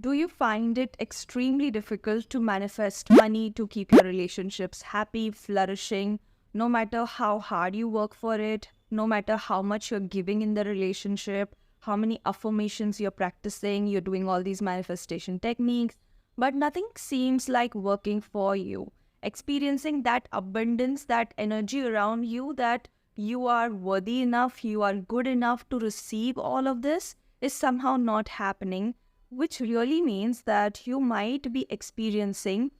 Do you find it extremely difficult to manifest money to keep your relationships happy, flourishing, no matter how hard you work for it, no matter how much you're giving in the relationship, how many affirmations you're practicing, you're doing all these manifestation techniques, but nothing seems like working for you? Experiencing that abundance, that energy around you, that you are worthy enough, you are good enough to receive all of this is somehow not happening, which really means that you might be experiencing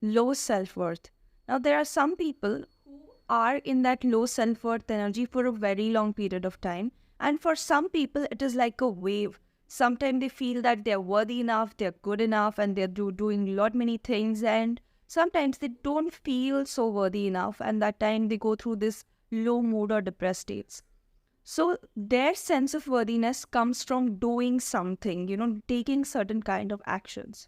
low self-worth. Now, there are some people who are in that low self-worth energy for a very long period of time. And for some people, it is like a wave. Sometimes they feel that they're worthy enough, they're good enough, and they're doing a lot many things. And sometimes they don't feel so worthy enough. And that time they go through this low mood or depressed states. So their sense of worthiness comes from doing something, taking certain kind of actions.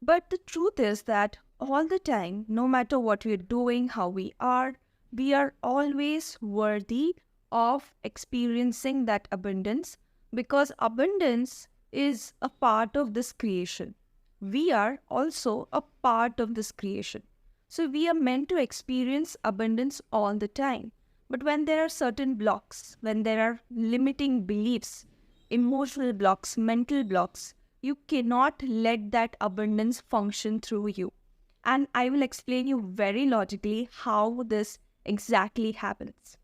But the truth is that all the time, no matter what we're doing, how we are always worthy of experiencing that abundance, because abundance is a part of this creation. We are also a part of this creation. So we are meant to experience abundance all the time. But when there are certain blocks, when there are limiting beliefs, emotional blocks, mental blocks, you cannot let that abundance function through you. And I will explain you very logically how this exactly happens.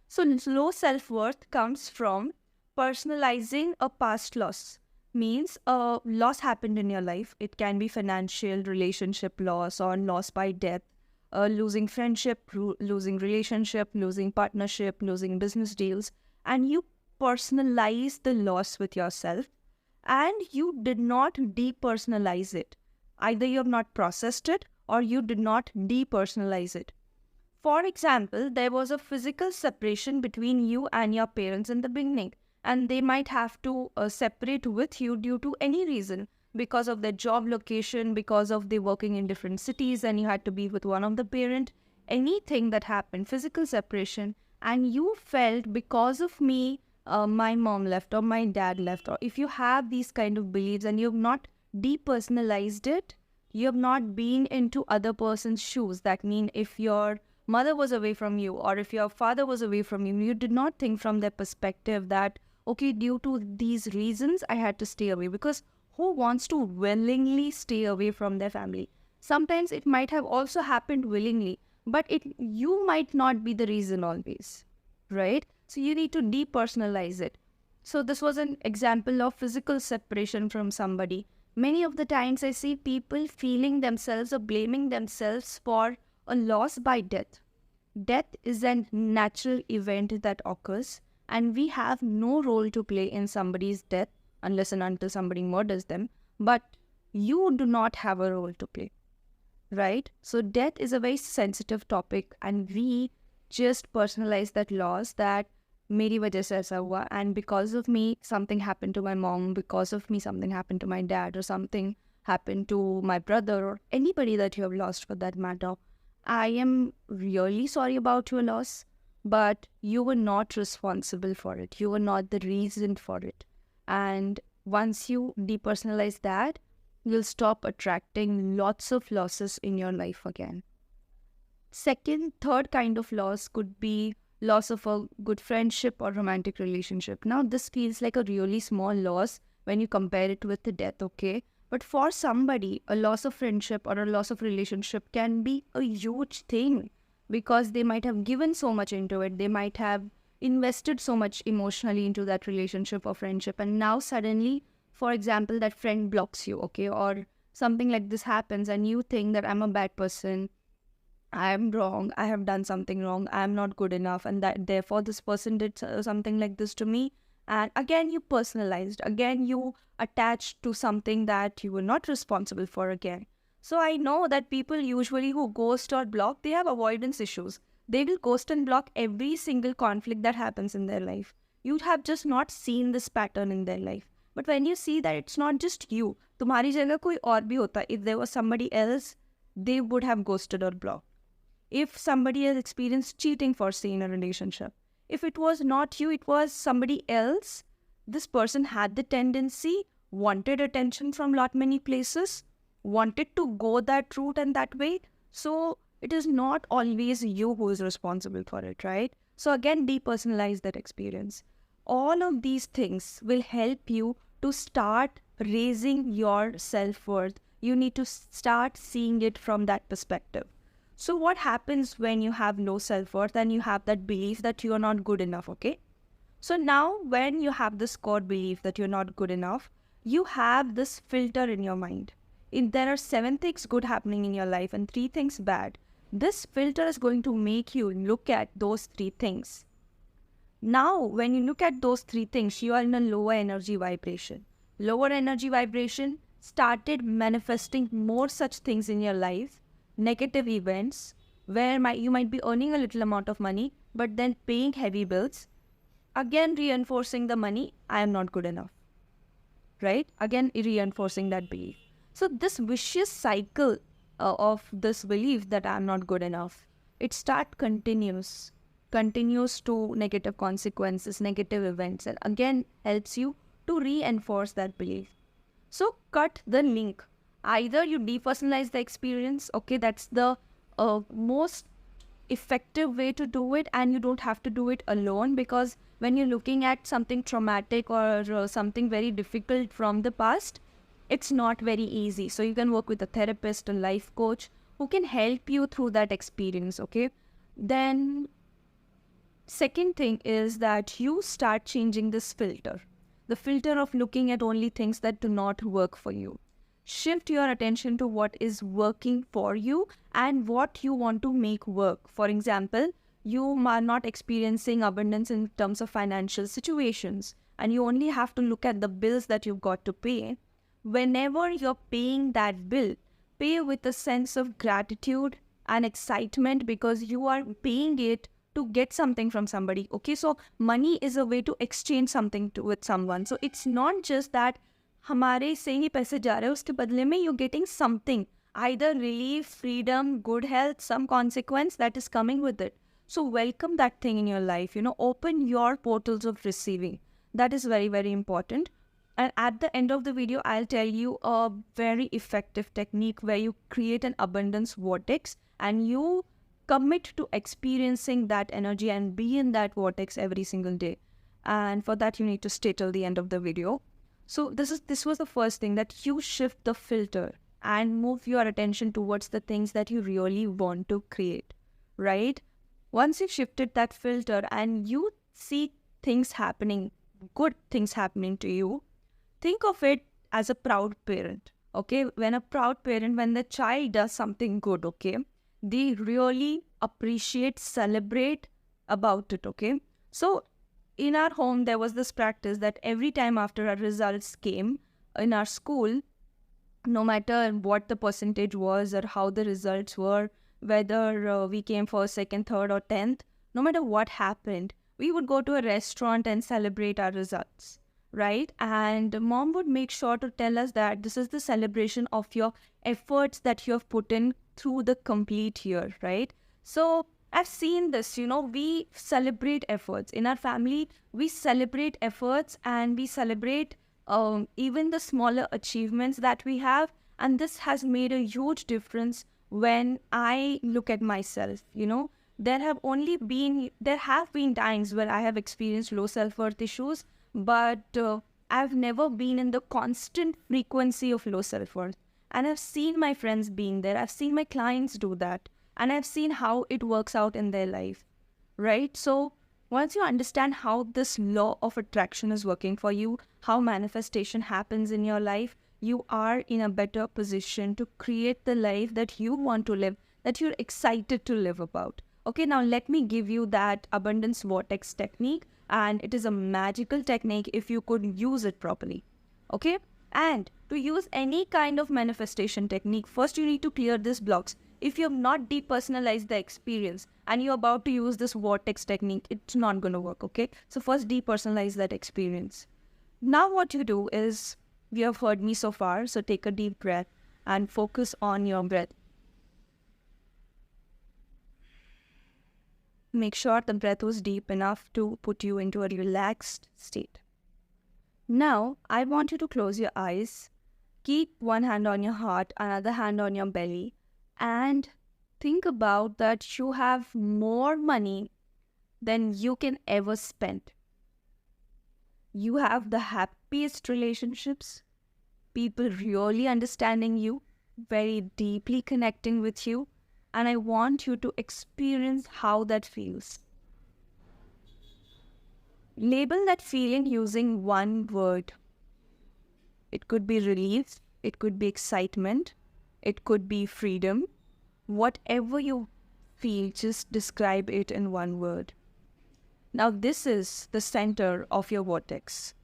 So low self-worth comes from personalizing a past loss. Means a loss happened in your life. It can be financial, relationship loss, or loss by death, losing friendship, losing relationship, losing partnership, losing business deals, and you personalize the loss with yourself, and you did not depersonalize it. Either you have not processed it or you did not depersonalize it. For example, there was a physical separation between you and your parents in the beginning, and they might have to separate with you due to any reason, because of their job location, because of they working in different cities and you had to be with one of the parent, anything that happened, physical separation, and you felt because of me, my mom left or my dad left, or if you have these kind of beliefs and you have not depersonalized it, you have not been into other person's shoes. That means if your mother was away from you or if your father was away from you, you did not think from their perspective that, okay, due to these reasons, I had to stay away, because who wants to willingly stay away from their family? Sometimes it might have also happened willingly, but you might not be the reason always, right? So you need to depersonalize it. So this was an example of physical separation from somebody. Many of the times I see people feeling themselves or blaming themselves for a loss by death. Death is a natural event that occurs, and we have no role to play in somebody's death unless and until somebody murders them, but you do not have a role to play, right? So death is a very sensitive topic, and we just personalize that loss that मेरी वजह से ऐसा हुआ, and because of me something happened to my mom, because of me something happened to my dad, or something happened to my brother, or anybody that you have lost for that matter. I am really sorry about your loss, but you were not responsible for it. You were not the reason for it. And once you depersonalize that, you'll stop attracting lots of losses in your life again. Third kind of loss could be loss of a good friendship or romantic relationship. Now, this feels like a really small loss when you compare it with the death, okay? But for somebody, a loss of friendship or a loss of relationship can be a huge thing, because they might have given so much into it. They might have invested so much emotionally into that relationship or friendship, and now suddenly, for example, that friend blocks you, okay, or something like this happens, and you think that I'm a bad person, I'm wrong, I have done something wrong, I'm not good enough, and that therefore this person did something like this to me. And again, you personalized, again you attached to something that you were not responsible for again. So I know that people usually who ghost or block, they have avoidance issues. They will ghost and block every single conflict that happens in their life. You have just not seen this pattern in their life. But when you see that it's not just you, तुम्हारी जगह कोई और भी होता, if there was somebody else, they would have ghosted or blocked. If somebody has experienced cheating for say in a relationship, if it was not you, it was somebody else, this person had the tendency, wanted attention from lot many places, wanted to go that route and that way. So it is not always you who is responsible for it, right? So again, depersonalize that experience. All of these things will help you to start raising your self-worth. You need to start seeing it from that perspective. So what happens when you have low self-worth and you have that belief that you are not good enough, okay? So now when you have this core belief that you're not good enough, you have this filter in your mind. If there are 7 things good happening in your life and 3 things bad, this filter is going to make you look at those 3 things. Now, when you look at those 3 things, you are in a lower energy vibration. Lower energy vibration started manifesting more such things in your life, negative events, where you might be earning a little amount of money, but then paying heavy bills, again reinforcing the money, I am not good enough, right? Again reinforcing that belief. So this vicious cycle of this belief that I am not good enough, it continues to negative consequences, negative events, and again helps you to reinforce that belief. So cut the link. Either you depersonalize the experience, okay, that's the most effective way to do it, and you don't have to do it alone, because when you're looking at something traumatic or something very difficult from the past, it's not very easy. So you can work with a therapist, a life coach who can help you through that experience, okay? Then second thing is that you start changing this filter. The filter of looking at only things that do not work for you. Shift your attention to what is working for you and what you want to make work. For example, you are not experiencing abundance in terms of financial situations, and you only have to look at the bills that you've got to pay. Whenever you're paying that bill, pay with a sense of gratitude and excitement, because you are paying it to get something from somebody. Okay, so money is a way to exchange something with someone. So it's not just that हमारे से ही पैसे जा रहे हैं, उसके बदले में you're getting something, either relief, freedom, good health, some consequence that is coming with it. So welcome that thing in your life, open your portals of receiving. That is very, very important. And at the end of the video, I'll tell you a very effective technique where you create an abundance vortex and you commit to experiencing that energy and be in that vortex every single day. And for that, you need to stay till the end of the video. So this was the first thing, that you shift the filter and move your attention towards the things that you really want to create, right? Once you've shifted that filter and you see things happening, good things happening to you, think of it as a proud parent, okay? When the child does something good, okay, they really appreciate, celebrate about it, okay? So in our home, there was this practice that every time after our results came in our school, no matter what the percentage was or how the results were, whether we came first, second, third, or 10th, no matter what happened, we would go to a restaurant and celebrate our results, right? And mom would make sure to tell us that this is the celebration of your efforts that you have put in through the complete year, right? So I've seen this, we celebrate efforts. In our family, we celebrate efforts and we celebrate even the smaller achievements that we have. And this has made a huge difference when I look at myself, There have been times where I have experienced low self-worth issues, but I've never been in the constant frequency of low self-worth. And I've seen my friends being there. I've seen my clients do that. And I've seen how it works out in their life, right? So once you understand how this law of attraction is working for you, how manifestation happens in your life, you are in a better position to create the life that you want to live, that you're excited to live about. Okay, now let me give you that abundance vortex technique, and it is a magical technique if you could use it properly. Okay, and to use any kind of manifestation technique, first you need to clear these blocks. If you have not depersonalized the experience and you're about to use this vortex technique, it's not going to work, okay? So first depersonalize that experience. Now what you do is, you have heard me so far, so take a deep breath and focus on your breath. Make sure the breath was deep enough to put you into a relaxed state. Now, I want you to close your eyes, keep one hand on your heart, another hand on your belly, and think about that you have more money than you can ever spend. You have the happiest relationships, people really understanding you, very deeply connecting with you, and I want you to experience how that feels. Label that feeling using one word. It could be relief, it could be excitement, it could be freedom. Whatever you feel, just describe it in one word. Now, this is the center of your vortex.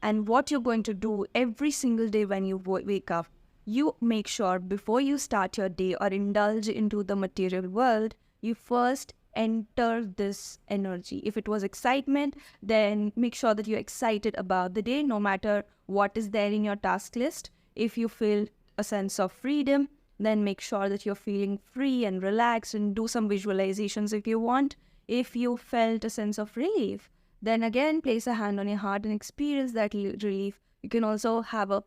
And what you're going to do every single day when you wake up, you make sure before you start your day or indulge into the material world, you first enter this energy. If it was excitement, then make sure that you're excited about the day, no matter what is there in your task list. If you feel a sense of freedom, then make sure that you're feeling free and relaxed, and do some visualizations if you want. If you felt a sense of relief, then again, place a hand on your heart and experience that relief. You can also have a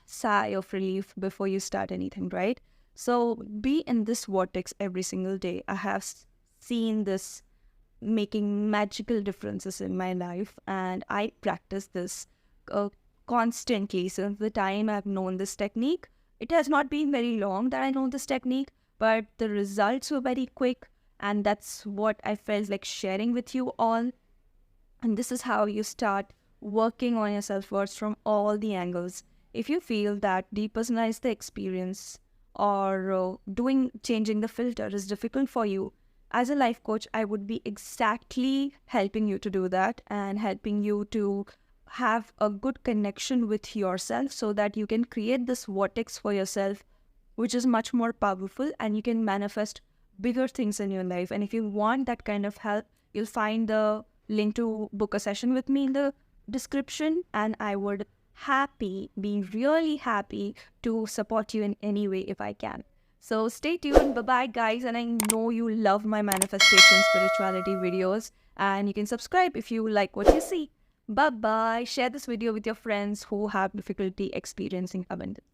sigh of relief before you start anything, right? So be in this vortex every single day. I have seen this making magical differences in my life, and I practice this constantly since the time I've known this technique. It has not been very long that I know this technique, but the results were very quick, and that's what I felt like sharing with you all. And this is how you start working on your self-worth from all the angles. If you feel that depersonalize the experience or changing the filter is difficult for you, as a life coach, I would be exactly helping you to do that and helping you to have a good connection with yourself so that you can create this vortex for yourself, which is much more powerful, and you can manifest bigger things in your life. And if you want that kind of help, you'll find the link to book a session with me in the description, and I would be really happy to support you in any way if I can. So stay tuned. Bye-bye, guys. And I know you love my manifestation spirituality videos, and you can subscribe if you like what you see. Bye-bye. Share this video with your friends who have difficulty experiencing abundance.